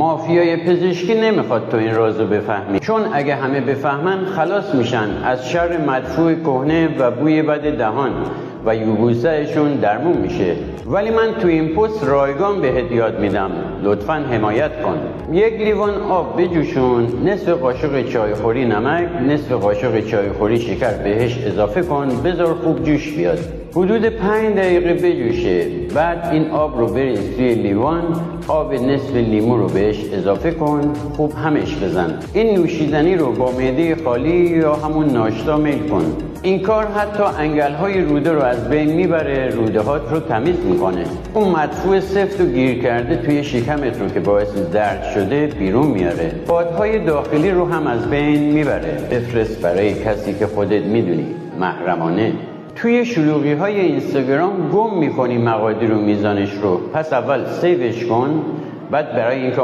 مافیای پزشکی نمیخواد تو این رازو بفهمی، چون اگه همه بفهمن خلاص میشن از شر مدفوع کهنه و بوی بد دهان و یبوسهشون درمون میشه. ولی من تو این پست رایگان بهت یاد میدم لطفاً حمایت کن. 1 لیوان آب بجوشون، نصف قاشق چایخوری نمک، نصف قاشق چایخوری شکر بهش اضافه کن، بذار خوب جوش بیاد. حدود 5 دقیقه بجوشه. بعد این آب رو بریز توی لیوان، آب نصف لیمو رو بهش اضافه کن، خوب همش بزن. این نوشیدنی رو با معده خالی یا همون ناشتا میل کن. این کار حتی انگل‌های روده رو از بین میبره، روده‌هات رو تمیز میکنه. اون مدفوع سفت و گیر کرده توی شکمت رو که باعث درد شده بیرون میاره. بادهای داخلی رو هم از بین میبره. بفرست برای کسی که خودت میدونی، محرمانه. توی شلوغی های اینستاگرام گم میکنی مقادیر و میزانش رو. پس اول سیوش کن، بعد برای اینکه